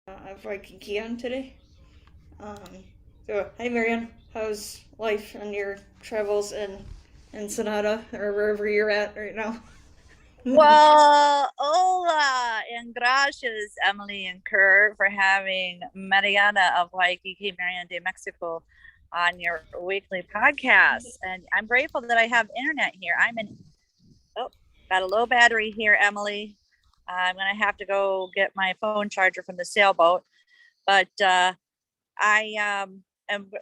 Of Waikiki on today. Um, hi Marianne, how's life and your travels in Ensenada or wherever you're at right now? Well, hola and gracias, Emily and Kurt, for having Mariana of Waikiki, Marianne de Mexico, on your weekly podcast. And I'm grateful that I have internet here. Oh, got a low battery here, Emily. I'm going to have to go get my phone charger from the sailboat. But I am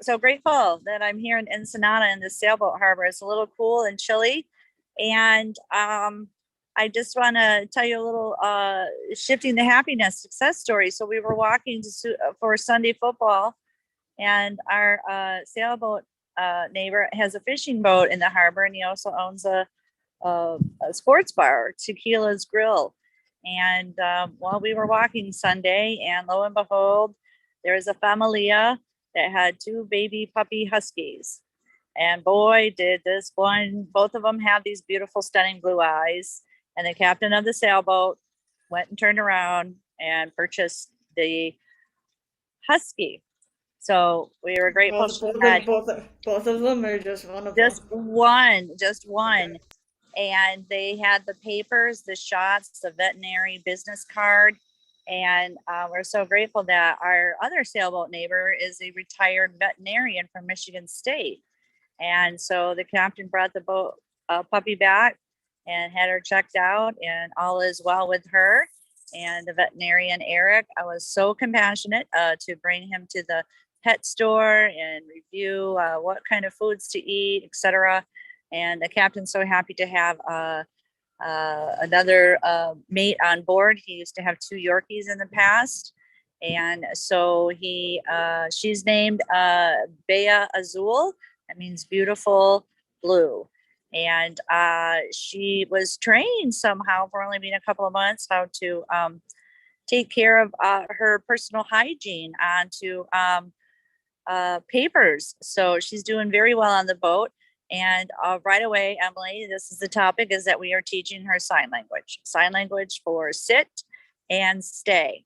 so grateful that I'm here in Ensenada in the sailboat harbor. It's a little cool and chilly. And I just want to tell you a little shifting the happiness success story. So we were walking for Sunday football, and our sailboat neighbor has a fishing boat in the harbor, and he also owns a sports bar, Tequila's Grill. And while we were walking Sunday, and lo and behold, there was a familia that had two baby puppy huskies. And boy, did this one, both of them have these beautiful, stunning blue eyes. And the captain of the sailboat went and turned around and purchased the husky. So we were grateful Both, she both, had both of them, or just one of them? just Okay. one. And they had the papers, the shots, the veterinary business card. And we're so grateful that our other sailboat neighbor is a retired veterinarian from Michigan State. And so the captain brought the boat puppy back and had her checked out, and all is well with her. And the veterinarian, Eric, I was so compassionate to bring him to the pet store and review what kind of foods to eat, etc. And the captain's so happy to have another mate on board. He used to have two Yorkies in the past. And so she's named Baya Azul. That means beautiful blue. And she was trained somehow for only being a couple of months how to take care of her personal hygiene onto papers. So she's doing very well on the boat. And right away, Emily, this is the topic, is that we are teaching her sign language for sit and stay.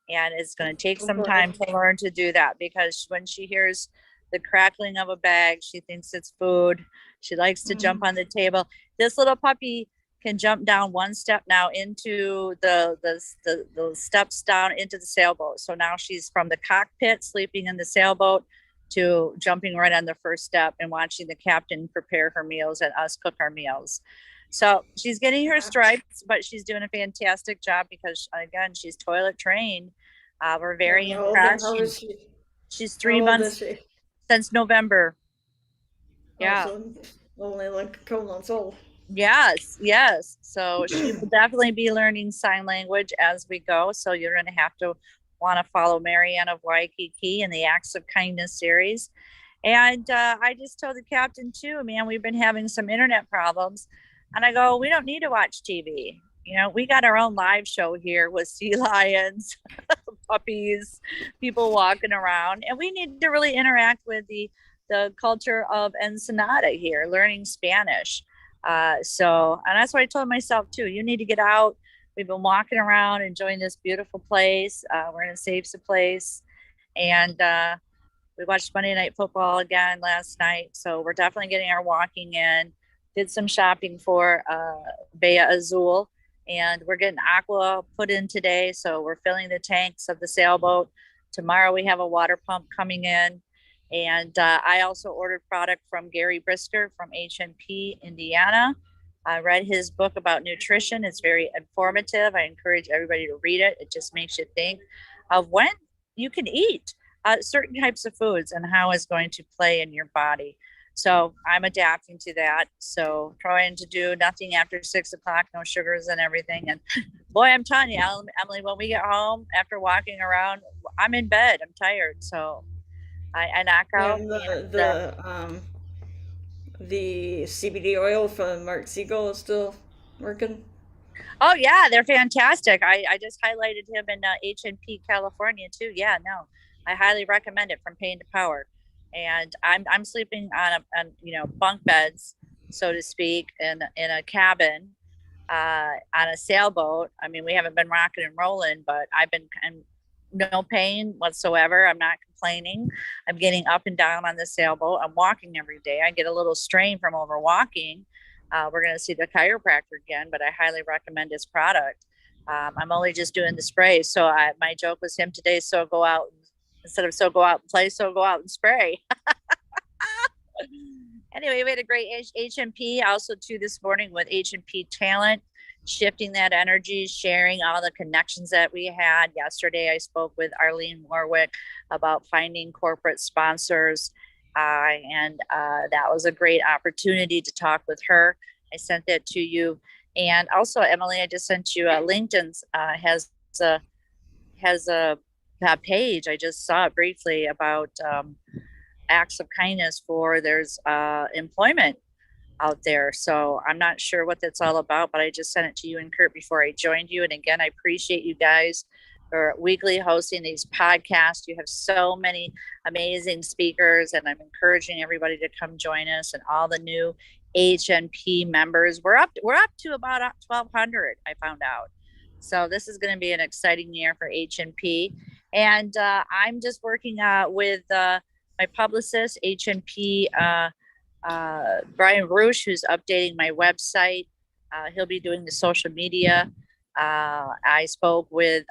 And it's going to take Oh some boy. time to learn to do that, because when she hears the crackling of a bag, she thinks it's food. She likes to jump on the table. This little puppy can jump down one step now into the steps down into the sailboat. So now she's from the cockpit sleeping in the sailboat to jumping right on the first step and watching the captain prepare her meals and us cook our meals. So she's getting her Yeah. stripes, but she's doing a fantastic job because, again, she's toilet trained. We're very impressed. How is she? She's How three old is months she? since November. Oh, Yeah. so only like a couple months old. Yes, yes. So she will definitely be learning sign language as we go. So you're going to have to want to follow Marianne of Waikiki in the Acts of Kindness series. And I just told the captain too, man, we've been having some internet problems. And I go, we don't need to watch TV. You know, we got our own live show here with sea lions, puppies, people walking around, and we need to really interact with the culture of Ensenada here, learning Spanish. And that's what I told myself too. You need to get out. We've been walking around, enjoying this beautiful place. We're in a safe place, and we watched Monday Night Football again last night. So we're definitely getting our walking in. Did some shopping for Baya Azul, and we're getting aqua put in today. So we're filling the tanks of the sailboat. Tomorrow we have a water pump coming in. And I also ordered product from Gary Brisker from HNP Indiana. I read his book about nutrition. It's very informative. I encourage everybody to read it. It just makes you think of when you can eat certain types of foods and how it's going to play in your body. So I'm adapting to that. So trying to do nothing after 6 o'clock, no sugars and everything. And boy, I'm telling you, Emily, when we get home after walking around, I'm in bed. I'm tired. So I knock out. And And the CBD oil from Mark Siegel is still working. oh yeah, they're fantastic. I just highlighted him in HNP California too. Yeah, no, I highly recommend it from pain to power. And I'm sleeping on bunk beds, so to speak, in a cabin on a sailboat. I mean, we haven't been rocking and rolling, but I'm no pain whatsoever. I'm not complaining. I'm getting up and down on the sailboat. I'm walking every day. I get a little strain from over walking. We're going to see the chiropractor again, but I highly recommend his product. I'm only just doing the spray. So my joke was him today. So go out, instead of so go out and play, so go out and spray. Anyway, we had a great HMP also too this morning with HMP talent, shifting that energy, sharing all the connections that we had. Yesterday, I spoke with Arlene Warwick about finding corporate sponsors, and that was a great opportunity to talk with her. I sent that to you, and also Emily, I just sent you LinkedIn's a has a page. I just saw it briefly about acts of kindness for there's employment out there. So I'm not sure what that's all about, but I just sent it to you and Kurt before I joined you. And again, I appreciate you guys for weekly hosting these podcasts. You have so many amazing speakers, and I'm encouraging everybody to come join us, and all the new HNP members. We're up to about 1,200, I found out. So this is going to be an exciting year for HNP. And I'm just working with my publicist, HNP Brian Roosh, who's updating my website. He'll be doing the social media. I spoke with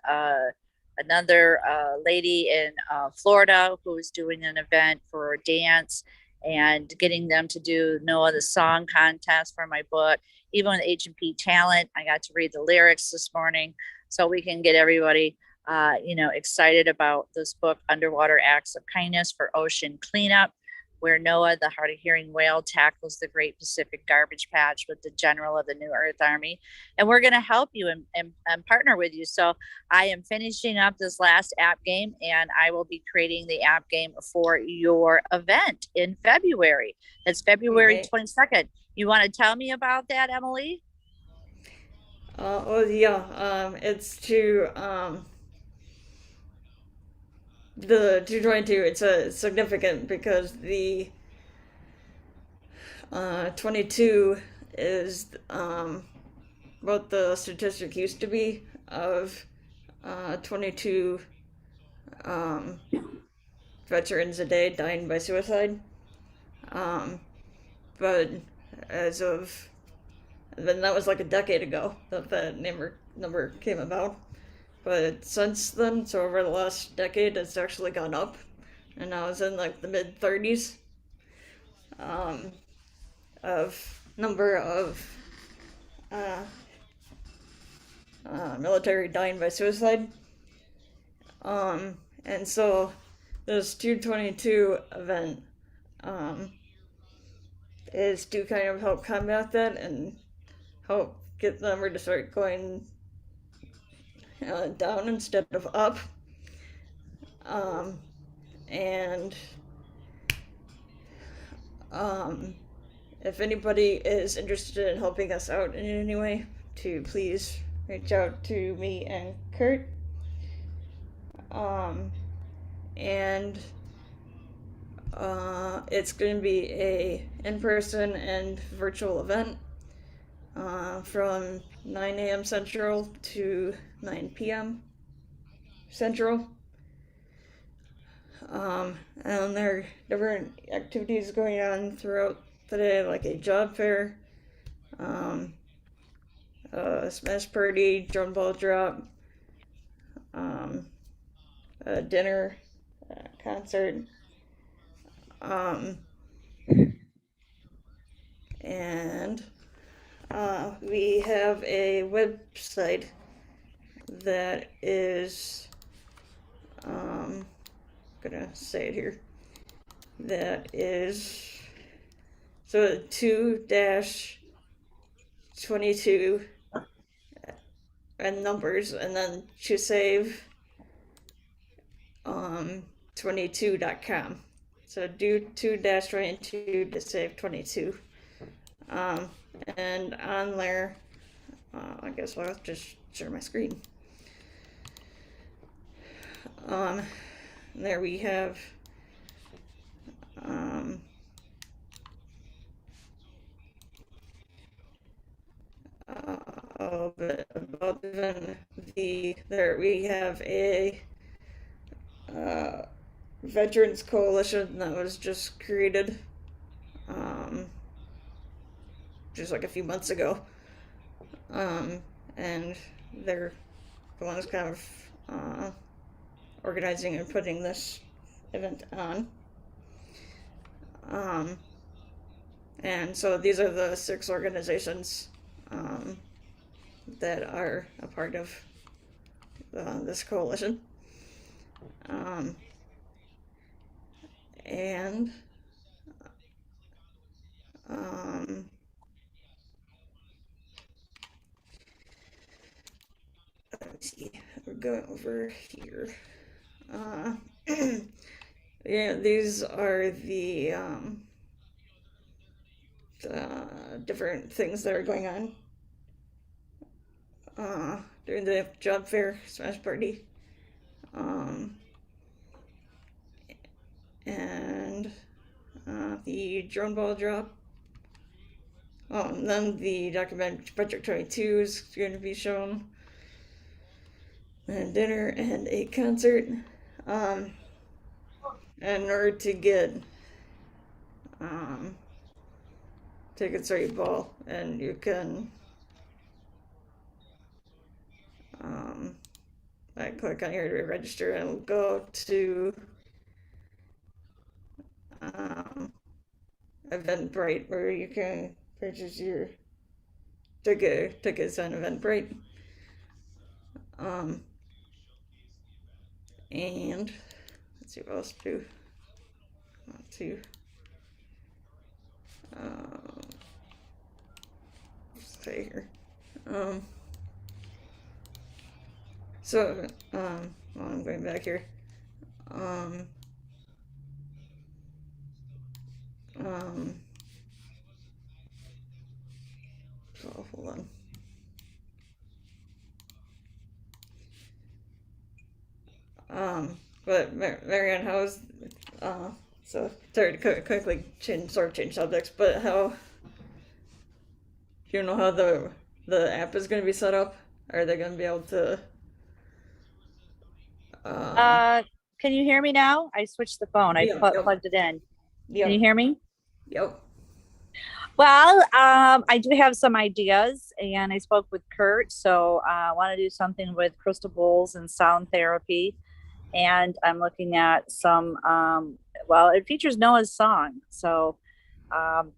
another lady in Florida who's doing an event for dance and getting them to do Noah the Song contest for my book. Even with H&P Talent, I got to read the lyrics this morning so we can get everybody excited about this book, Underwater Acts of Kindness for Ocean Cleanup, where Noah, the hard of hearing whale, tackles the Great Pacific Garbage Patch with the general of the New Earth Army. And we're going to help you and partner with you. So I am finishing up this last app game, and I will be creating the app game for your event in February. It's February 22nd. You want to tell me about that, Emily? It's to the 222. It's significant because the 22 is what the statistic used to be of 22 veterans a day dying by suicide. But as of then, that was like a decade ago that that number came about. But since then, so over the last decade, it's actually gone up, and now it's in like the mid 30s of number of military dying by suicide. And so this 222 event is to kind of help combat that and help get the number to start going down instead of up. And if anybody is interested in helping us out in any way, to please reach out to me and Kurt. And it's going to be a in-person and virtual event from 9 a.m. Central to 9 p.m. Central. And there are different activities going on throughout the day, like a job fair, a smash party, drum ball drop, a dinner, concert, and we have a website that is, I'm gonna say it here, that is, so 2-22 and numbers, and then to save 22.com. So do 2-22 to save 22. And on there, I guess I'll just share my screen. There we have a bit about there we have a veterans coalition that was just created, um, just like a few months ago, and they're the ones kind of organizing and putting this event on. Um, and so these are the 6 organizations um, that are a part of this coalition. Um, and um, let me see, we're going over here. Uh, yeah, these are the different things that are going on during the job fair smash party. Um, and the drone ball drop. Oh, and then the documentary Project 22 is going to be shown. And dinner and a concert. Um, in order to get um, tickets or you ball, and you can I click on here to register and go to um, Eventbrite where you can purchase your tickets on Eventbrite. Um, and let's see what else to want to say here. So well, I'm going back here. Um, um, so hold on. But Marianne, how's so sorry to quickly change subjects, but how do you know how the app is going to be set up? Are they going to be able to? Um, Uh, can you hear me now? I switched the phone. I yep, yep, plugged it in. Can you yep, hear me? yep. Well, I do have some ideas, and I spoke with Kurt. So I want to do something with crystal bowls and sound therapy. And I'm looking at some, well, it features Noah's song. So um,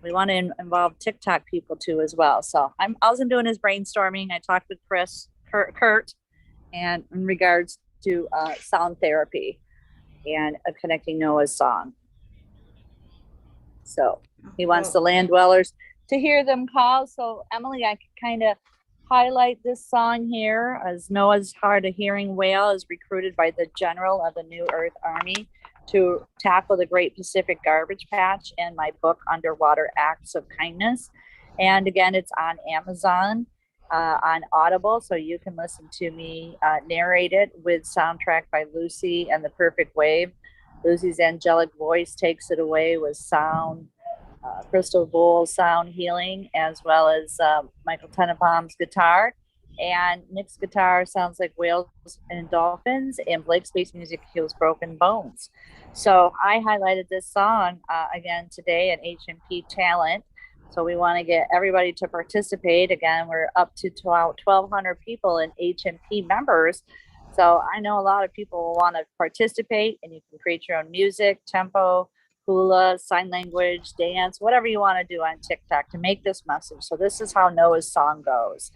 we want to involve TikTok people too as well. So all I'm doing is brainstorming. I talked with Kurt, and in regards to sound therapy and connecting Noah's song. So he wants Oh, the land dwellers to hear them call. So Emily, I could kind of highlight this song here as Noah's hard of hearing whale is recruited by the general of the New Earth Army to tackle the Great Pacific Garbage Patch in my book, Underwater Acts of Kindness. And again, it's on Amazon, on Audible, so you can listen to me narrate it with soundtrack by Lucy and the Perfect Wave. Lucy's angelic voice takes it away with sound, crystal bowl sound healing, as well as Michael Tenenbaum's guitar. And Nick's guitar sounds like whales and dolphins, and Blake's bass music heals broken bones. So I highlighted this song again today at HMP Talent. So we want to get everybody to participate. Again, we're up to 1,200 people in HMP members. So I know a lot of people will want to participate, and you can create your own music, tempo, hula, sign language, dance, whatever you want to do on TikTok to make this message. So this is how Noah's song goes.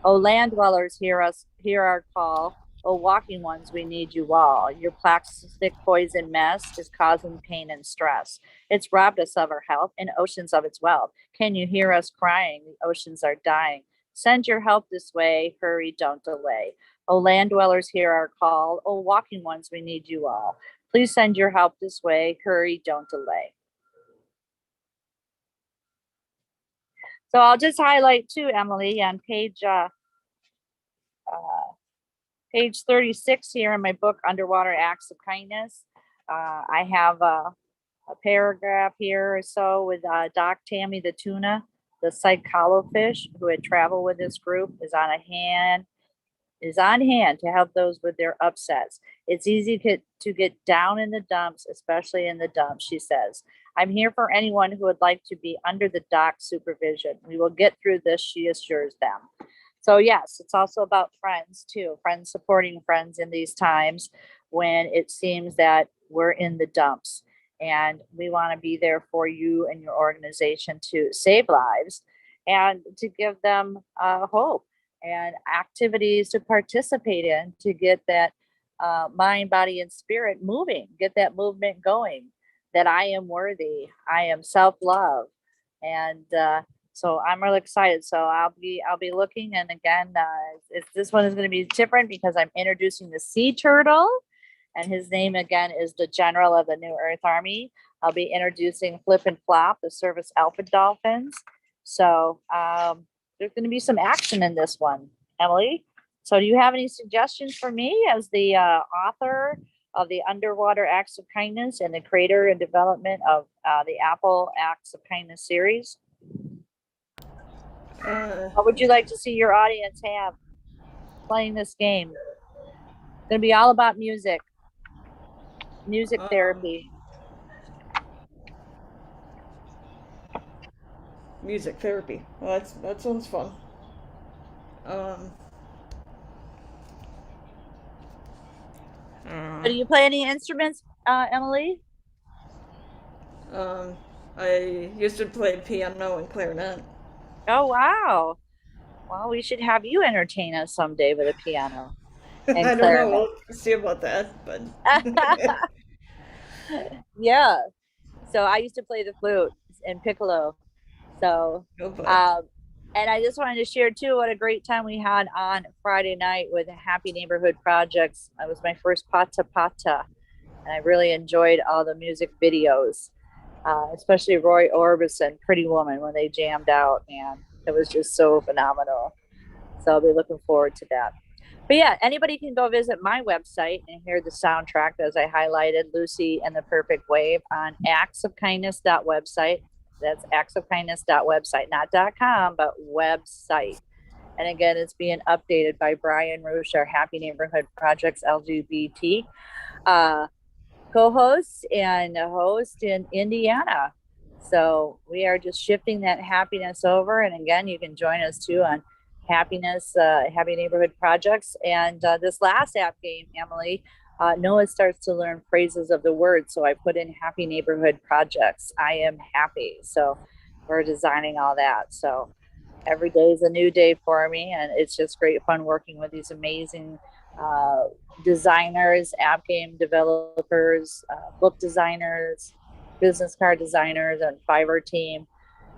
Oh, land dwellers, hear our call. Oh, walking ones, we need you all. Your plastic poison mess is causing pain and stress. It's robbed us of our health and oceans of its wealth. Can you hear us crying? The oceans are dying. Send your help this way. Hurry, don't delay. Oh, land dwellers, hear our call. Oh, walking ones, we need you all. Please send your help this way. Hurry, don't delay. So I'll just highlight too, Emily, on page 36 here in my book, Underwater Acts of Kindness. I have a paragraph here or so with Doc Tammy the tuna, the cyclofish who had traveled with this group, is on hand to help those with their upsets. It's easy to to get down in the dumps, especially in the dumps, she says. I'm here for anyone who would like to be under the dock supervision. We will get through this, she assures them. So, yes, it's also about friends too, friends supporting friends in these times when it seems that we're in the dumps. And we want to be there for you and your organization to save lives and to give them hope and activities to participate in to get that mind, body, and spirit moving, get that movement going. That I am worthy, I am self-love, and so I'm really excited. So I'll be looking, and again, this one is going to be different because I'm introducing the sea turtle, and his name again is the general of the New Earth Army. I'll be introducing Flip and Flop, the service alpha dolphins. So there's going to be some action in this one, Emily. So do you have any suggestions for me as the author of the Underwater Acts of Kindness and the creator and development of the Apple Acts of Kindness series? What would you like to see your audience have playing this game? It's going to be all about music therapy. Music therapy. Well, that sounds fun. Um, Do you play any instruments, Emily? um, I used to play piano and clarinet. Oh, wow. Well, we should have you entertain us someday with a piano and I don't know. clarinet. We'll see about that, but Yeah. So I used to play the flute and piccolo. So, oh boy. and I just wanted to share too what a great time we had on Friday night with Happy Neighborhood Projects. It was my first pata pata, and I really enjoyed all the music videos, especially Roy Orbison, Pretty Woman, when they jammed out, man. It was just so phenomenal. So I'll be looking forward to that. But yeah, anybody can go visit my website and hear the soundtrack as I highlighted, Lucy and the Perfect Wave, on actsofkindness.website. That's actsofkindness.website, not .com, but website. And again, it's being updated by Brian Roosh, our Happy Neighborhood Projects LGBT co-host and a host in Indiana. So we are just shifting that happiness over. And again, you can join us too on Happy Neighborhood Projects. And this last app game, Emily, Noah starts to learn phrases of the word. So I put in Happy Neighborhood Projects. I am happy. So we're designing all that. So every day is a new day for me. And it's just great fun working with these amazing designers, app game developers, book designers, business card designers, and Fiverr team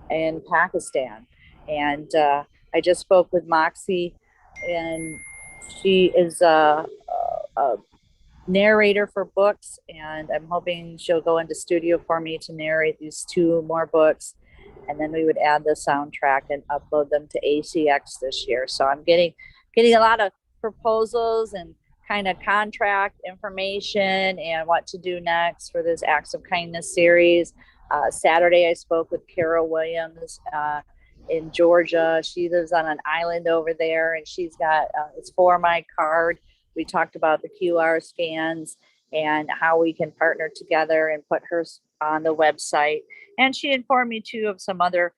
in Pakistan. And I just spoke with Moxie, and she is a narrator for books, and I'm hoping she'll go into studio for me to narrate these 2 more books, and then we would add the soundtrack and upload them to ACX this year. So I'm getting a lot of proposals and kind of contract information and what to do next for this Acts of Kindness series. Saturday, I spoke with Carol Williams in Georgia. She lives on an island over there, and she's got it's for my card. We talked about the QR scans and how we can partner together and put her on the website. And she informed me too of some other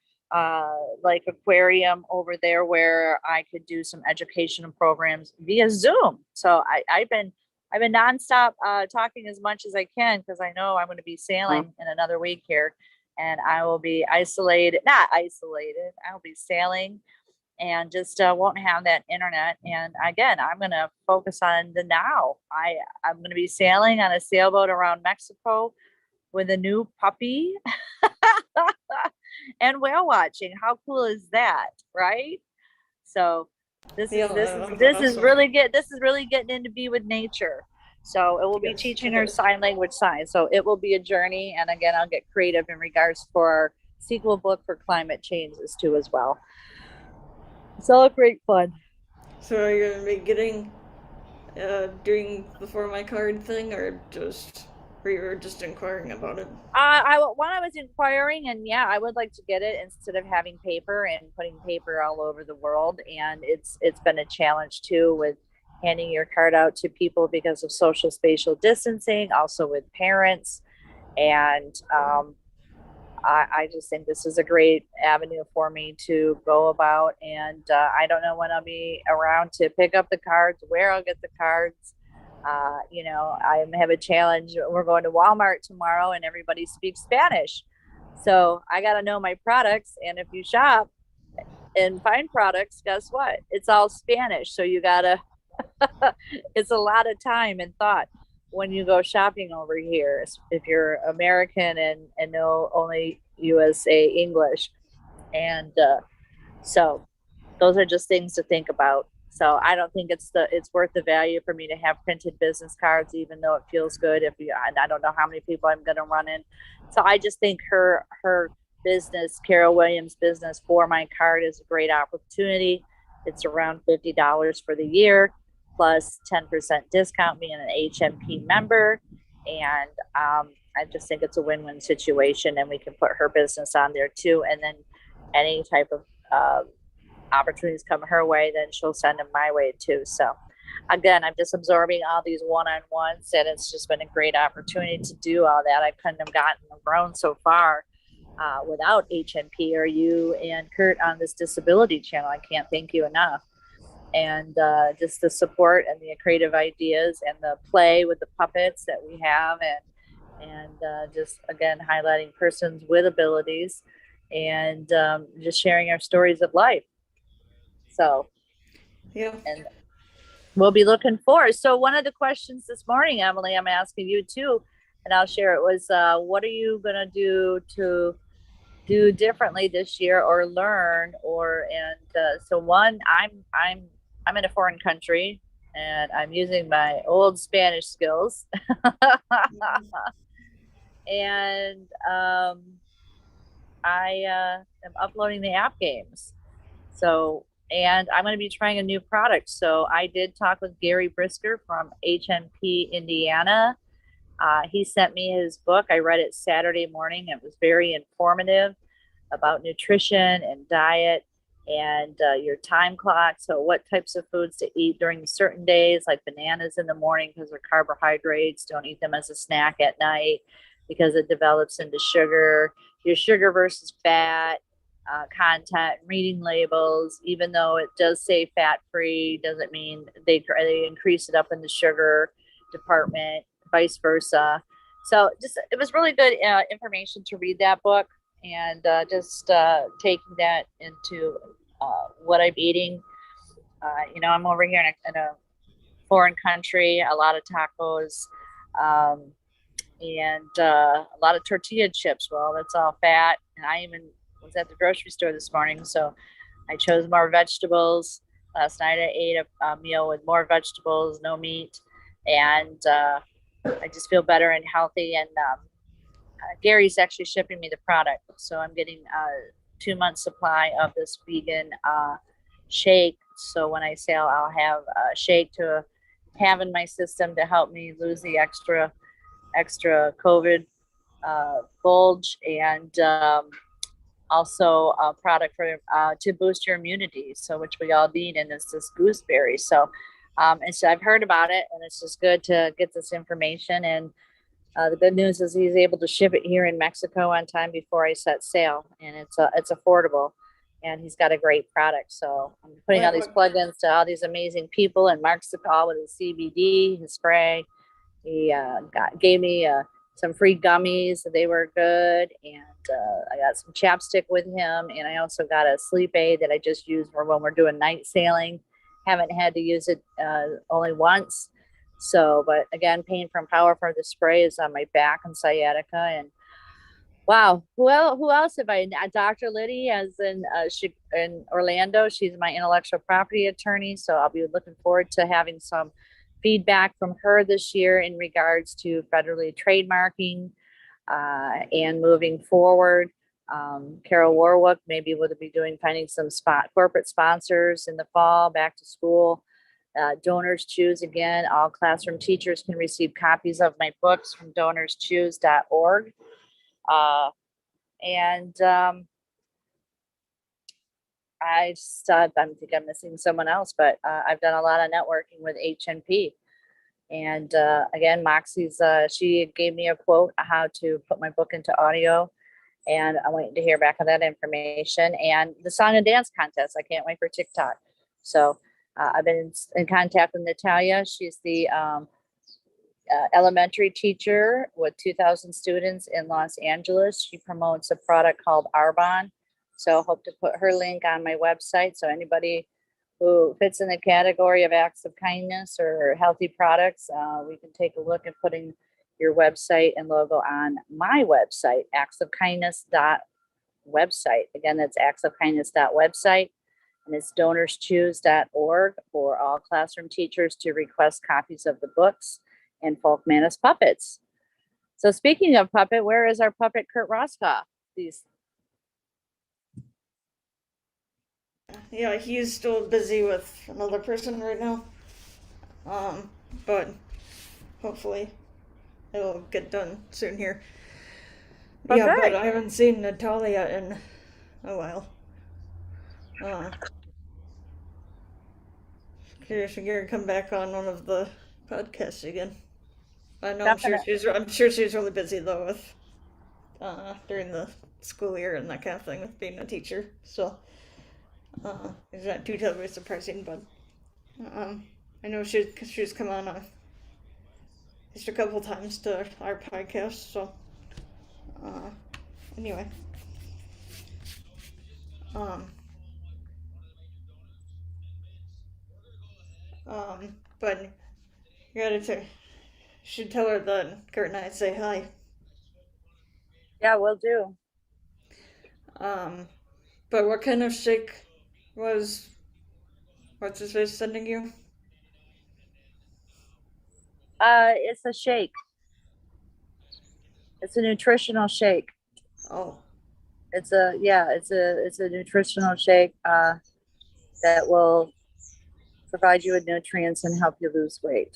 like aquarium over there where I could do some educational programs via Zoom. So I've been nonstop talking as much as I can because I know I'm going to be sailing in another week here, and I will be not isolated. I'll be sailing and just won't have that internet. And again, I'm going to focus on the now. I'm going to be sailing on a sailboat around Mexico with a new puppy and whale watching. How cool is that, right? So this is Awesome. really good. This is really getting into be with nature. So it will be Yes, teaching it her is. sign language signs. So it will be a journey. And again, I'll get creative in regards for our sequel book for climate changes too as well. It's all great fun. So are you gonna be getting doing the for my card thing, or you were just inquiring about it? When I was inquiring, and yeah, I would like to get it instead of having paper and putting paper all over the world. And it's been a challenge too with handing your card out to people because of social spatial distancing, also with parents. And I just think this is a great avenue for me to go about. And I don't know when I'll be around to pick up the cards, where I'll get the cards. I have a challenge. We're going to Walmart tomorrow and everybody speaks Spanish. So I got to know my products. And if you shop and find products, guess what? It's all Spanish. So you got to, it's a lot of time and thought when you go shopping over here, if you're American and know only USA English. And so those are just things to think about. So I don't think it's worth the value for me to have printed business cards, even though it feels good. And I don't know how many people I'm going to run in. So I just think her business, Carol Williams' business, for my card is a great opportunity. It's around $50 for the year, plus 10% discount being an HMP member. And I just think it's a win-win situation, and we can put her business on there too. And then any type of opportunities come her way, then she'll send them my way too. So again, I'm just absorbing all these one-on-ones, and it's just been a great opportunity to do all that. I couldn't have gotten grown so far without HMP or you and Kurt on this disability channel. I can't thank you enough. And just the support and the creative ideas and the play with the puppets that we have, and just again highlighting persons with abilities, and just sharing our stories of life. So, Yeah. and we'll be looking forward. So one of the questions this morning, Emily, I'm asking you too, and I'll share it, was what are you going to do differently this year or learn? So one, I'm in a foreign country and I'm using my old Spanish skills. And I am uploading the app games. So, and I'm going to be trying a new product. So I did talk with Gary Brisker from HMP Indiana. He sent me his book. I read it Saturday morning. It was very informative about nutrition and diet and your time clock. So what types of foods to eat during certain days, like bananas in the morning because they're carbohydrates. Don't eat them as a snack at night because it develops into sugar. Your sugar versus fat content, reading labels, even though it does say fat-free, doesn't mean they increase it up in the sugar department, vice versa. So just, it was really good information to read that book, and just taking that into what I'm eating. I'm over here in a foreign country, a lot of tacos, and a lot of tortilla chips. Well, that's all fat. And I even was at the grocery store this morning, so I chose more vegetables. Last night I ate a meal with more vegetables, no meat, and I just feel better and healthy. And Gary's actually shipping me the product, so I'm getting a 2-month supply of this vegan shake. So when I sail, I'll have a shake to have in my system to help me lose the extra COVID bulge, and also a product for to boost your immunity, so which we all need, and it's this gooseberry. So and so I've heard about it, and it's just good to get this information. And the good news is he's able to ship it here in Mexico on time before I set sail, and it's affordable, and he's got a great product. So I'm putting all these plugins to all these amazing people, and Mark's the call with his CBD, his spray. He gave me some free gummies. They were good. And I got some chapstick with him. And I also got a sleep aid that I just use for when we're doing night sailing. Haven't had to use it only once. So, but again, pain from power for the spray is on my back and sciatica. And wow, who else have I? Dr. Liddy, as in Orlando. She's my intellectual property attorney. So I'll be looking forward to having some feedback from her this year in regards to federally trademarking and moving forward. Carol Warwick, maybe we'll be finding some corporate sponsors in the fall, back to school. Donors Choose, again, all classroom teachers can receive copies of my books from donorschoose.org. And I think I'm missing someone else, but I've done a lot of networking with HNP. And again, Moxie's, she gave me a quote how to put my book into audio. And I'm waiting to hear back on that information. And the song and dance contest, I can't wait for TikTok. So I've been in contact with Natalia. She's the elementary teacher with 2,000 students in Los Angeles. She promotes a product called Arbonne. So hope to put her link on my website. So anybody who fits in the category of acts of kindness or healthy products, we can take a look at putting your website and logo on my website, actsofkindness.website. Again, that's actsofkindness.website. And it's donorschoose.org for all classroom teachers to request copies of the books and Folk Manus puppets. So speaking of puppet, where is our puppet Kurt Roskoff? Yeah, he's still busy with another person right now. But hopefully it'll get done soon here. Yeah, Okay. but I haven't seen Natalia in a while. Curious if you're gonna come back on one of the podcasts again. I know Definitely. I'm sure she's really busy though with during the school year and that kind of thing with being a teacher. So it's not too terribly surprising, but I know she's come on just a couple times to our podcast. So anyway, um, but you gotta should tell her that Kurt and I say hi. Yeah, we'll do. Um, but what kind of shake was what's his face sending you? It's a shake. It's a nutritional shake. Oh, It's a nutritional shake that will provide you with nutrients and help you lose weight.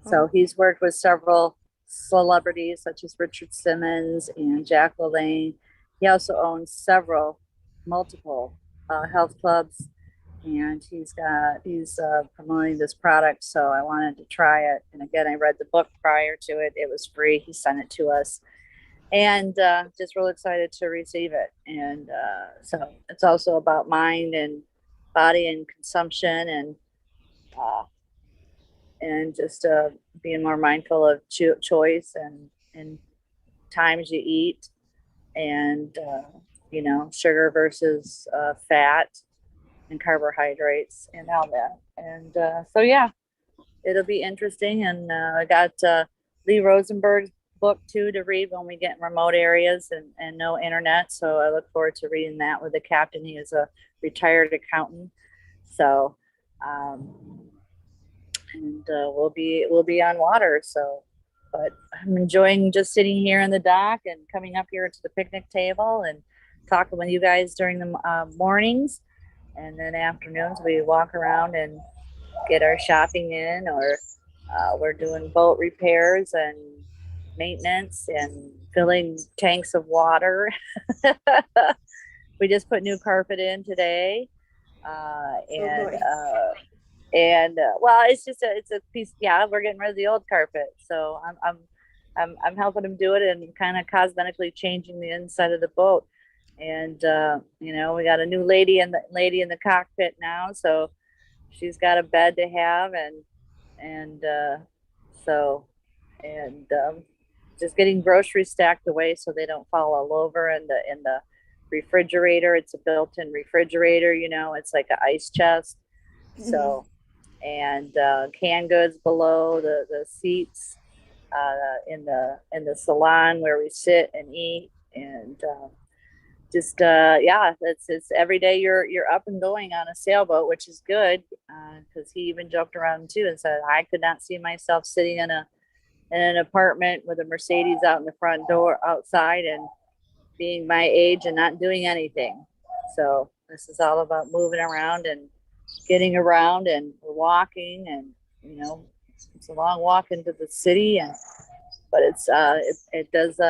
So oh, he's worked with several celebrities such as Richard Simmons and Jack LaLanne. He also owns multiple health clubs, and he's promoting this product. So I wanted to try it. And again, I read the book prior to it. It was free. He sent it to us, and just real excited to receive it. And so it's also about mind and body and consumption uh, and just being more mindful of choice and times you eat and sugar versus fat and carbohydrates and all that. And so yeah, it'll be interesting. And I got Lee Rosenberg's book too to read when we get in remote areas and no internet. So I look forward to reading that with the captain. He is a retired accountant. So and we'll be on water. So, but I'm enjoying just sitting here in the dock and coming up here to the picnic table and talking with you guys during the mornings, and then afternoons we walk around and get our shopping in, or we're doing boat repairs and maintenance and filling tanks of water. We just put new carpet in today, oh and boy. well, it's a piece. Yeah, we're getting rid of the old carpet, so I'm helping him do it and kind of cosmetically changing the inside of the boat. And we got a new lady in the cockpit now, so she's got a bed to have, and so and just getting groceries stacked away so they don't fall all over in the refrigerator. It's a built-in refrigerator, it's like an ice chest. So and canned goods below the seats in the salon where we sit and eat, and just yeah, it's every day you're up and going on a sailboat, which is good, because he even joked around too and said I could not see myself sitting in an apartment with a Mercedes out in the front door outside and being my age and not doing anything. So this is all about moving around and getting around, and we're walking, and it's a long walk into the city, but it does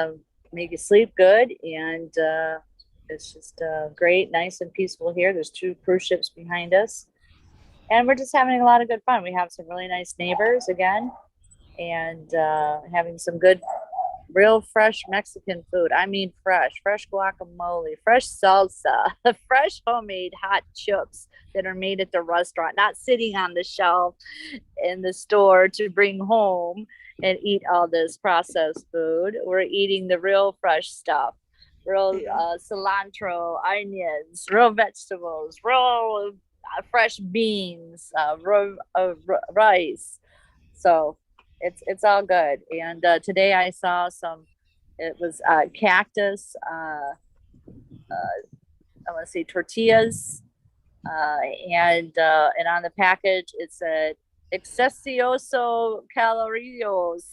make you sleep good, and It's just great, nice and peaceful here. There's 2 cruise ships behind us, and we're just having a lot of good fun. We have some really nice neighbors again, and having some good, real fresh Mexican food. I mean, fresh guacamole, fresh salsa, fresh homemade hot chips that are made at the restaurant, not sitting on the shelf in the store to bring home and eat all this processed food. We're eating the real fresh stuff, real Yeah. cilantro, onions, real vegetables, real fresh beans, raw, rice. So it's all good. And today I saw some. It was cactus. I want to say tortillas, uh, and on the package it said excessioso calorios,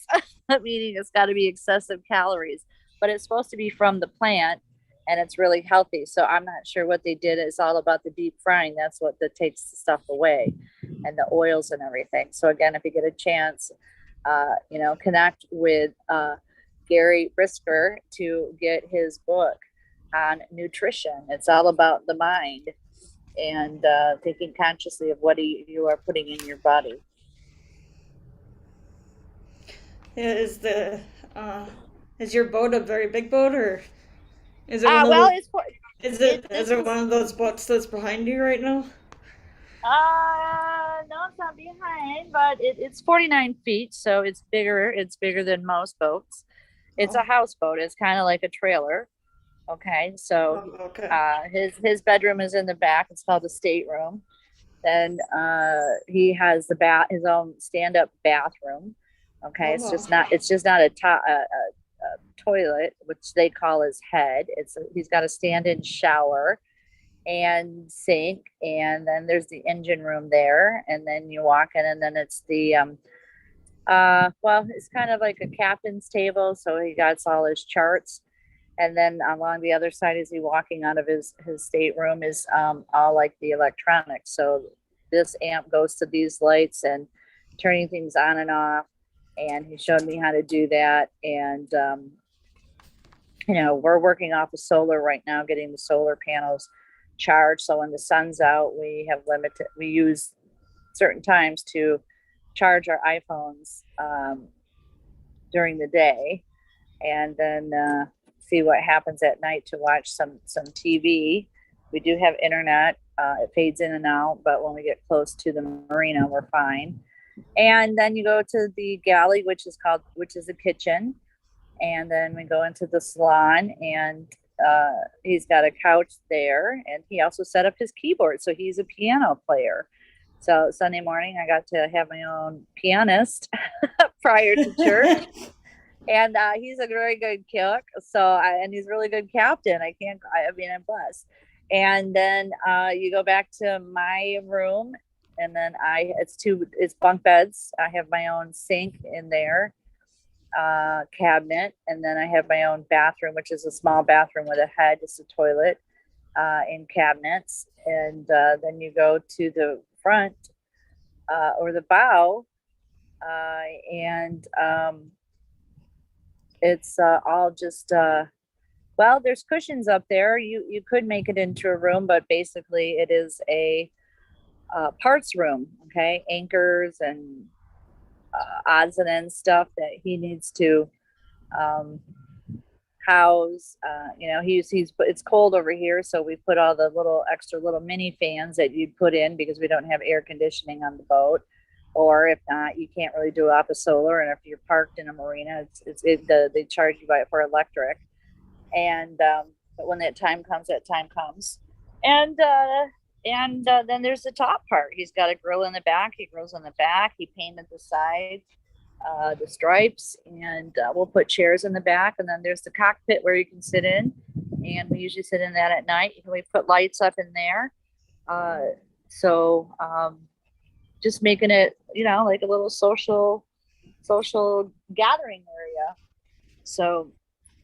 meaning it's got to be excessive calories, but it's supposed to be from the plant and it's really healthy. So I'm not sure what they did. It's all about the deep frying. That's what that takes the stuff away, and the oils and everything. So again, if you get a chance, connect with Gary Brisker to get his book on nutrition. It's all about the mind and thinking consciously of what you are putting in your body. Yeah, uh, is your boat a very big boat, or is it one of Well, those? it's for Is this it is one of those boats that's behind you right now? no, it's not behind, but it's 49 feet, so it's bigger. It's bigger than most boats. It's Oh, a houseboat. It's kind of like a trailer. Okay, so oh, okay. his bedroom is in the back. It's called a stateroom. Then he has his own stand up bathroom. Okay, Oh, it's wow. just not a toilet, which they call his head. He's got a stand in shower and sink, and then there's the engine room there, and then you walk in, and then it's the well, it's kind of like a captain's table, so he got all his charts. And then along the other side, as he walking out of his stateroom, is all like the electronics. So this amp goes to these lights and turning things on and off. And he showed me how to do that. And we're working off of solar right now, getting the solar panels charged. So when the sun's out, we use certain times to charge our iPhones during the day, and then see what happens at night to watch some TV. We do have internet. It fades in and out, but when we get close to the marina, we're fine. And then you go to the galley, which is the kitchen, and then we go into the salon, and he's got a couch there, and he also set up his keyboard, so he's a piano player. So Sunday morning, I got to have my own pianist prior to church, and he's a very good cook. And he's a really good captain. I mean, I'm blessed. And then you go back to my room, and then it's bunk beds. I have my own sink in there, cabinet, and then I have my own bathroom, which is a small bathroom with a head, just a toilet, in cabinets. And then you go to the front or the bow, and it's all just well, there's cushions up there. You could make it into a room, but basically it is a parts room. Okay, anchors and odds and ends stuff that he needs to um, house. It's cold over here, so we put all the little extra little mini fans that you'd put in because we don't have air conditioning on the boat. Or if not, you can't really do it off of solar. And if you're parked in a marina, they charge you for electric. And but when that time comes, and then there's the top part. He's got a grill in the back. He grills in the back. He painted the sides, the stripes, and we'll put chairs in the back. And then there's the cockpit where you can sit in, and we usually sit in that at night. We put lights up in there, so just making it, like a little social gathering area. So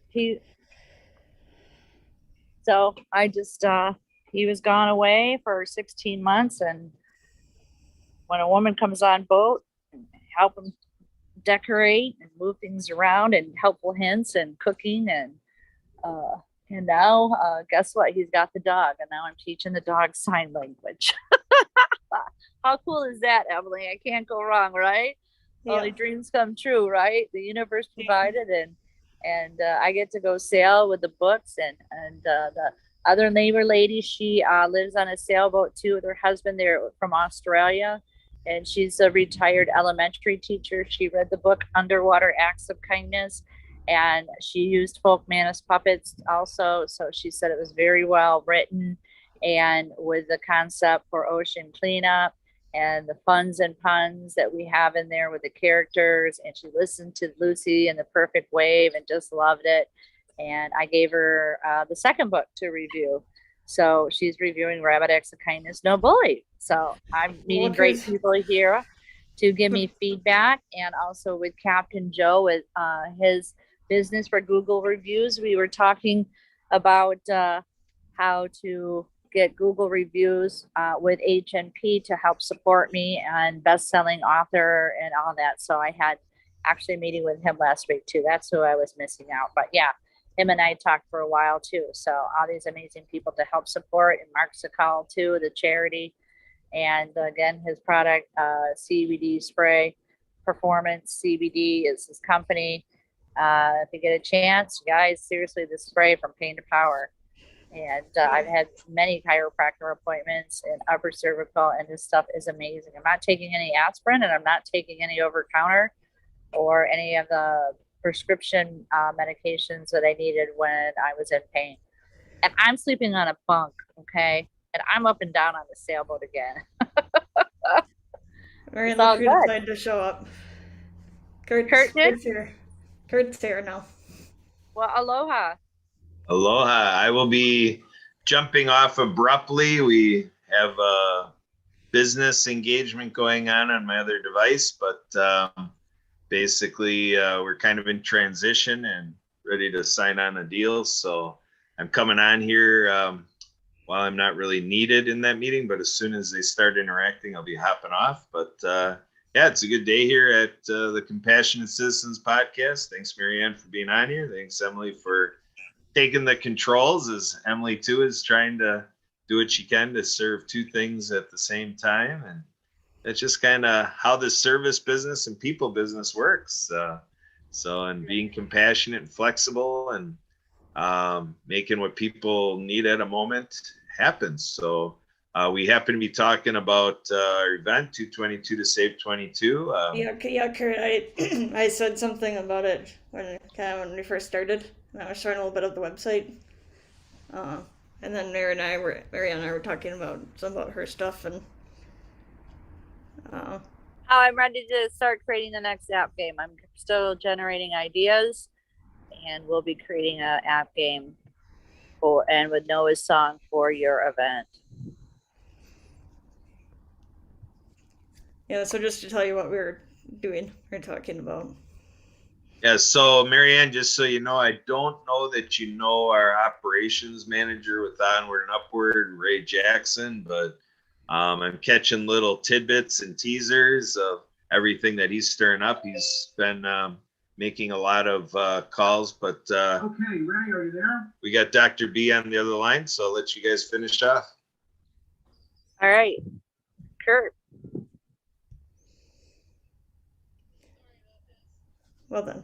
he So I just he was gone away for 16 months, and when a woman comes on boat, and help him decorate and move things around, and helpful hints and cooking, and And now, guess what? He's got the dog, and now I'm teaching the dog sign language. How cool is that, Emily? I can't go wrong, right? Only Yeah. dreams come true, right? The universe provided, and I get to go sail with the books, and the other neighbor lady, she lives on a sailboat too with her husband. They're from Australia, and she's a retired elementary teacher. She read the book Underwater Acts of Kindness, and she used folk manus puppets also. So she said it was very well written, and with the concept for ocean cleanup and the funs and puns that we have in there with the characters. And she listened to Lucy and the Perfect Wave and just loved it. And I gave her the second book to review. So she's reviewing Rabbit Acts of Kindness, No Bully. So I'm meeting great people here to give me feedback. And also with Captain Joe with his business for Google reviews, we were talking about how to get Google reviews with HNP to help support me and best-selling author and all that. So I had actually a meeting with him last week too. That's who I was missing out. But yeah, him and I talked for a while too. So all these amazing people to help support, and Mark Sakal too, the charity. And again, his product, CBD spray, Performance CBD is his company. If you get a chance, guys, seriously, the spray from pain to power. And I've had many chiropractor appointments and upper cervical, and this stuff is amazing. I'm not taking any aspirin, and I'm not taking any over counter or any of the prescription medications that I needed when I was in pain. And I'm sleeping on a bunk, okay? And I'm up and down on the sailboat again. Marianne, It's all look who good. decided to show up. Kurt did? Kurt's here. Kurt's here now. Well, aloha. Aloha. I will be jumping off abruptly. We have a business engagement going on my other device, but basically we're kind of in transition and ready to sign on a deal. So I'm coming on here while I'm not really needed in that meeting, but as soon as they start interacting, I'll be hopping off. But yeah, it's a good day here at the Compassionate Citizens podcast. Thanks, Marianne, for being on here. Thanks, Emily, for taking the controls, as Emily too is trying to do what she can to serve two things at the same time. And that's just kind of how the service business and people business works. And being compassionate and flexible and making what people need at a moment happens. So we happen to be talking about our event 222 to Save 22. Yeah, Kurt, I said something about it when we first started. And I was showing a little bit of the website. And then Marianne and I were talking about some about her stuff and I'm ready to start creating the next app game. I'm still generating ideas, and we'll be creating an app game and with Noah's song for your event. yeah, so just to tell you what we're talking about. Yeah, so Marianne, just so you know, I don't know that you know our operations manager with Onward and Upward, Ray Jackson, but I'm catching little tidbits and teasers of everything that he's stirring up. He's been making a lot of calls, but okay, Ray, are you there? We got Dr. B on the other line, so I'll let you guys finish off. All right, Kurt. Well then,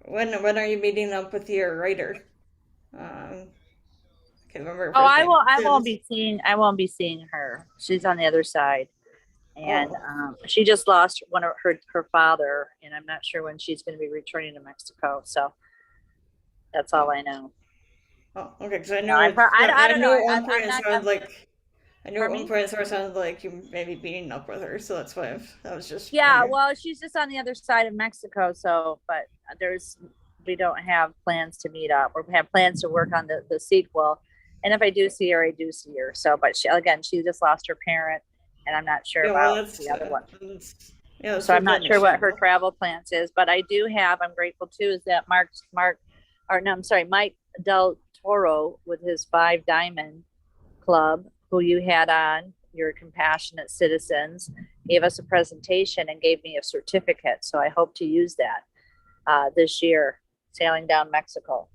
when are you meeting up with your writer? I can't remember. Oh, I won't be seeing her. She's on the other side, and she just lost one of her father, and I'm not sure when she's going to be returning to Mexico. So that's all I know. Oh, okay. Because I know. I don't know. At one point it sounded like you may be meeting up with her, so that's why I was just. Yeah, wondering. well, she's just on the other side of Mexico, so but we don't have plans to meet up. We have plans to work on the sequel, and if I do see her, I do see her. So, but she just lost her parent, and I'm not sure about the other one. Yeah, so I'm not sure what her travel plans is, but I do have. I'm grateful too is that Mike Del Toro with his 5 Diamond Club, who you had on, your compassionate citizens, gave us a presentation and gave me a certificate. So I hope to use that this year, sailing down Mexico.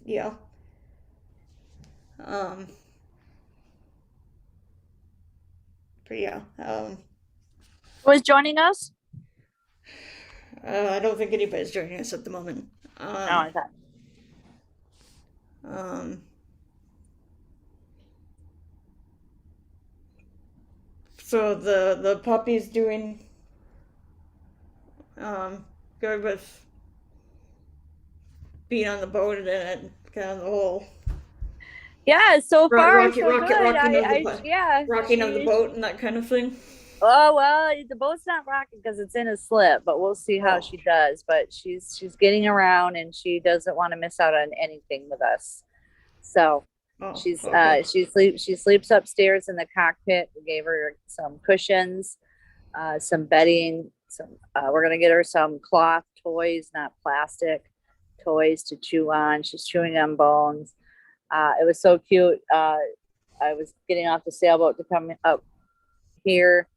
Yeah. But yeah. Who is joining us? I don't think anybody's joining us at the moment. No, I thought. So the puppy's doing good with being on the boat and kind of the whole Yeah, so far rocking so of good. the Yeah, rocking of the boat and that kind of thing. Oh well, the boat's not rocking because it's in a slip, but we'll see how she does. But she's getting around, and she doesn't want to miss out on anything with us. So she sleeps upstairs in the cockpit. We gave her some cushions, some bedding. We're gonna get her some cloth toys, not plastic toys to chew on. She's chewing on bones. It was so cute. I was getting off the sailboat to come up here,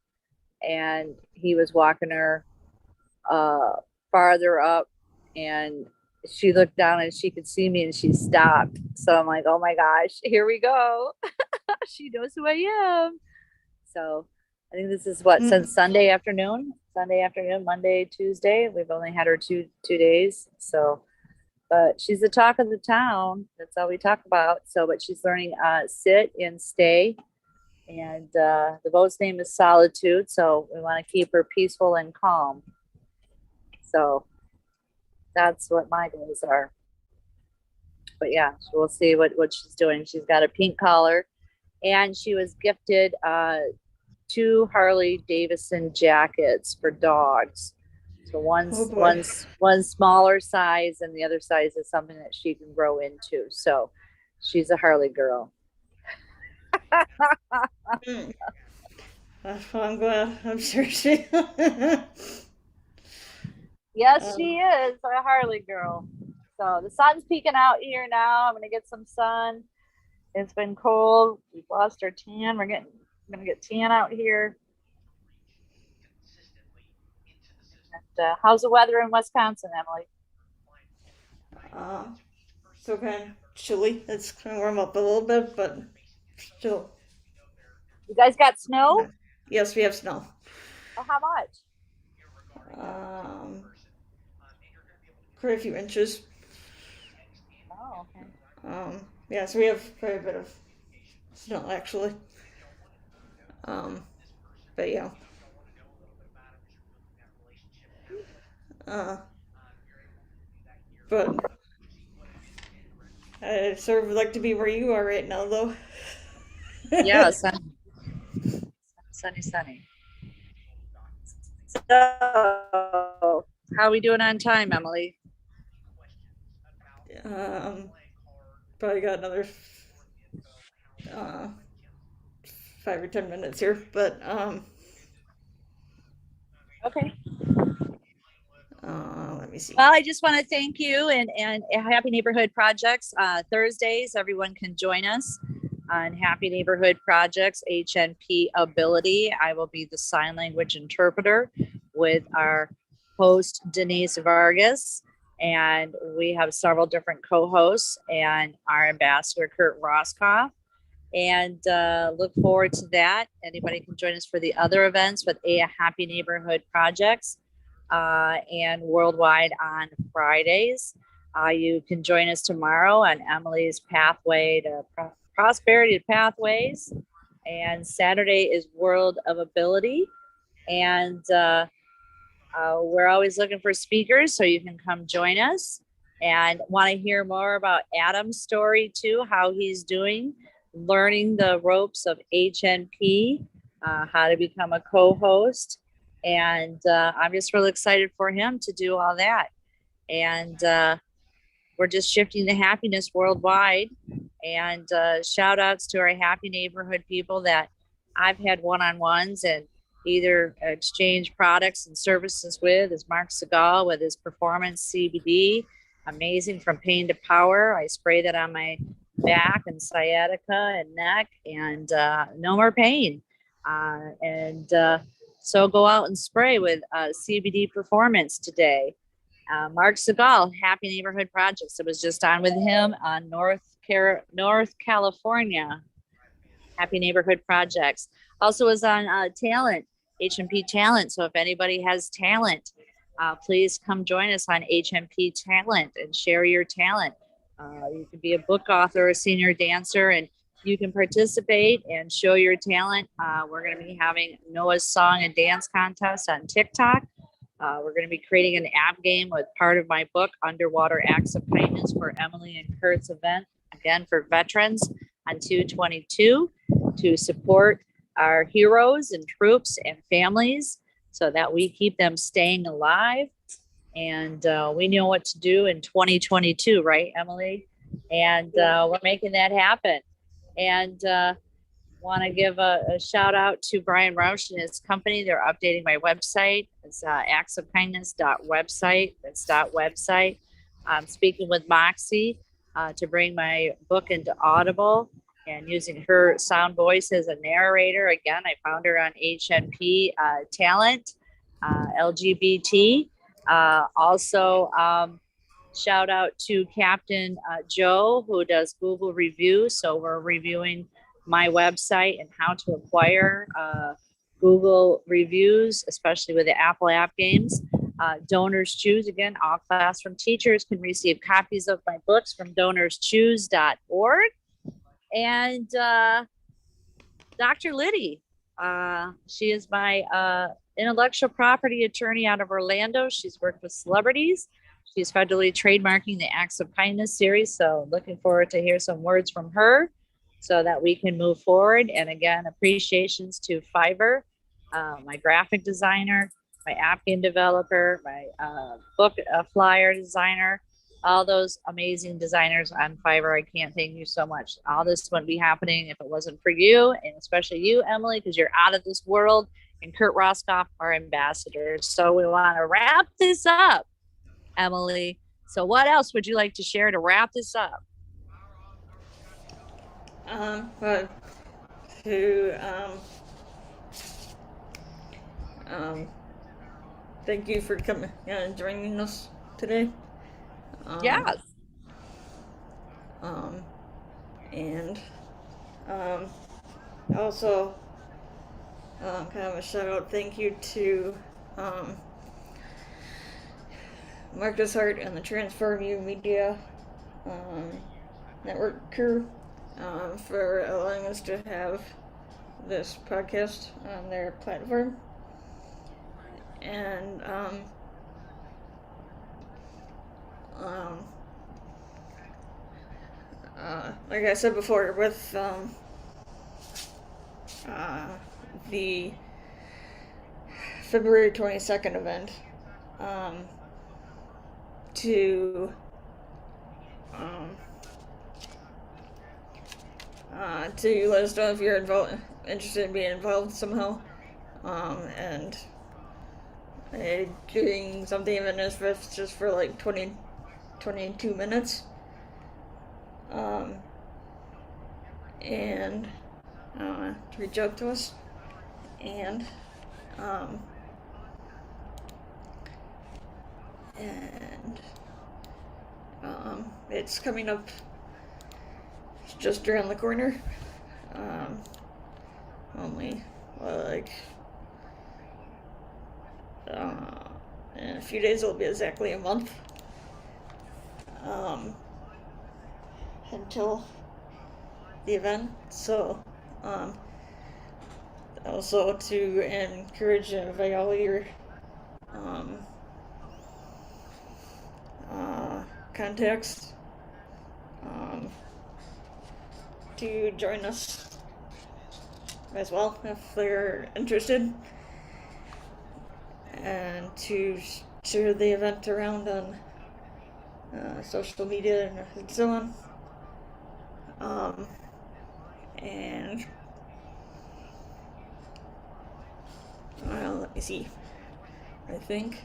and he was walking her farther up, and she looked down and she could see me and she stopped. So I'm like, oh my gosh, here we go. She knows who I am. So I think this is since Sunday afternoon, Monday, Tuesday. We've only had her two days. So, but she's the talk of the town. That's all we talk about. So, but she's learning sit and stay. And the boat's name is Solitude. So we want to keep her peaceful and calm. So that's what my goals are. But yeah, we'll see what she's doing. She's got a pink collar, and she was gifted 2 Harley Davidson jackets for dogs. So one smaller size, and the other size is something that she can grow into. So she's a Harley girl. I'm glad. I'm sure she. Yes, she is a Harley girl. So the sun's peeking out here now. I'm gonna get some sun. It's been cold. We've lost our tan. We're gonna get tan out here. And, how's the weather in Wisconsin, Emily? So kind of chilly. It's kind of warm up a little bit, but still. You guys got snow? Yes, we have snow. Oh, how much? Quite a few inches. Oh, okay. Yeah, so we have quite a bit of snow actually. But yeah. But I sort of like to be where you are right now, though. Yeah, sunny. So, how are we doing on time, Emily? Probably got another 5 or 10 minutes here, but okay. Let me see. Well, I just want to thank you and Happy Neighborhood Projects. Thursdays, everyone can join us on Happy Neighborhood Projects, HNP Ability. I will be the sign language interpreter with our host, Denise Vargas. And we have several different co-hosts and our ambassador, Kurt Roskoff. And look forward to that. Anybody can join us for the other events with Happy Neighborhood Projects and worldwide on Fridays. You can join us tomorrow on Emily's Pathway to Prosperity Pathways. And Saturday is World of Ability. And we're always looking for speakers, so you can come join us. And want to hear more about Adam's story too, how he's doing, learning the ropes of HNP, how to become a co-host. And I'm just really excited for him to do all that. And we're just shifting to happiness worldwide. And shout outs to our Happy Neighborhood people that I've had one-on-ones and either exchange products and services with, is Mark Segal with his Performance CBD, amazing from pain to power. I spray that on my back and sciatica and neck, and no more pain. So go out and spray with CBD Performance today. Mark Segal, Happy Neighborhood Projects. I was just on with him on North California, Happy Neighborhood Projects. Also was on Talent, HMP Talent. So if anybody has talent, please come join us on HMP Talent and share your talent. You can be a book author, a senior dancer, and you can participate and show your talent. We're going to be having Noah's Song and Dance Contest on TikTok. We're going to be creating an app game with part of my book, Underwater Acts of Kindness, for Emily and Kurt's event, again for veterans on 2/22, to support our heroes and troops and families so that we keep them staying alive. And we know what to do in 2022, right, Emily? And we're making that happen. And want to give a shout out to Brian Roush and his company. They're updating my website. It's actsofkindness.website. That's .website. I'm speaking with Moxie to bring my book into Audible and using her sound voice as a narrator. Again, I found her on HNP Talent, LGBT. Also, shout out to Captain Joe, who does Google reviews. So we're reviewing my website and how to acquire Google reviews, especially with the Apple app games. Donors Choose, again, all classroom teachers can receive copies of my books from donorschoose.org. And Dr. Liddy, she is my intellectual property attorney out of Orlando. She's worked with celebrities. She's federally trademarking the Acts of Kindness series. So looking forward to hear some words from her so that we can move forward. And again, appreciations to Fiverr, my graphic designer, my app game developer, my book flyer designer, all those amazing designers on Fiverr. I can't thank you so much. All this wouldn't be happening if it wasn't for you, and especially you, Emily, because you're out of this world, and Kurt Roskoff, our ambassador. So we want to wrap this up, Emily. So what else would you like to share to wrap this up? But to thank you for coming joining us today. Yes. And also kind of a shout out thank you to Marcus Hart and the Transform You Media network crew for allowing us to have this podcast on their platform. And like I said before, with the February 22nd event, to let us know if you're interested in being involved somehow, and doing something even if it's just for like 22 minutes, and to reach out to us, and it's coming up just around the corner. Only like in a few days it'll be exactly a month until the event. So also to encourage and invite all your contacts to join us as well if they're interested, and to share the event around on social media and so on. And let me see. I think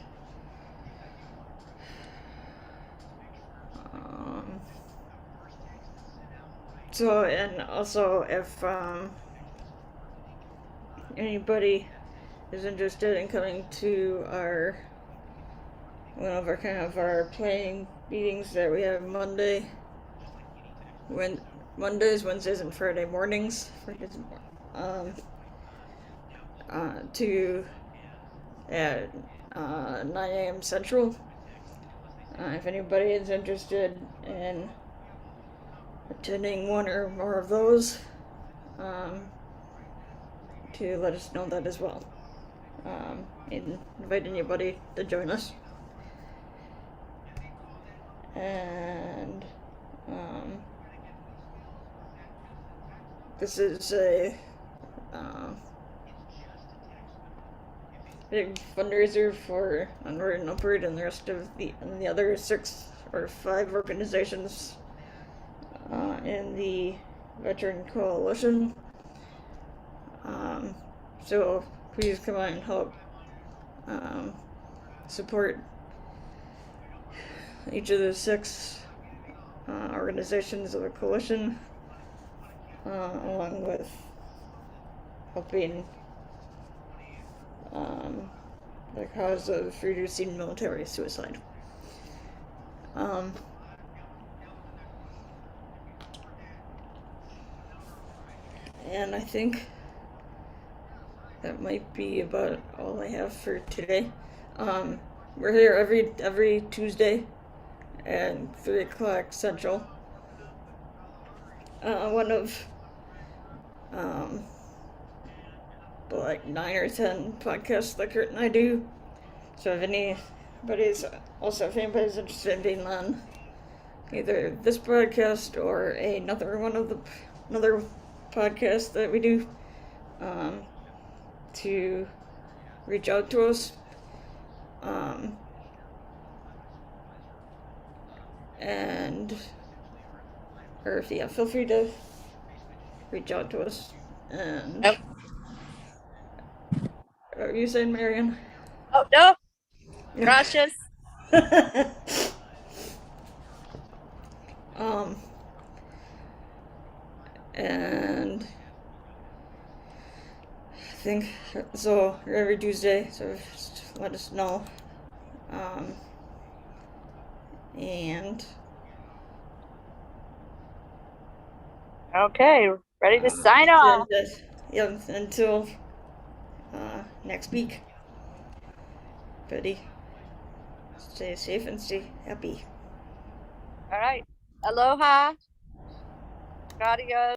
So, and also if anybody is interested in coming to one of our kind of our planning meetings that we have Mondays, Wednesdays, and Friday mornings, to at 9 a.m. Central. If anybody is interested in attending one or more of those, to let us know that as well. And invite anybody to join us. And this is a big fundraiser for Onward and Upward and the rest of the other 6 or 5 organizations in the Veteran Coalition. So please come on and help support each of the 6 organizations of the coalition, along with helping the cause of reducing military suicide. And I think that might be about all I have for today. We're here every Tuesday at 3 o'clock Central. One of like 9 or 10 podcasts that Kurt and I do. So if anybody's interested in being on either this podcast or another podcast that we do, to reach out to us. Feel free to reach out to us. And Yep. what are you saying, Marianne? Oh, no. Gracias. And I think so. Every Tuesday, so just let us know. And Okay, ready to sign off. Yeah, until next week. Buddy, stay safe and stay happy. All right. Aloha. Gracias.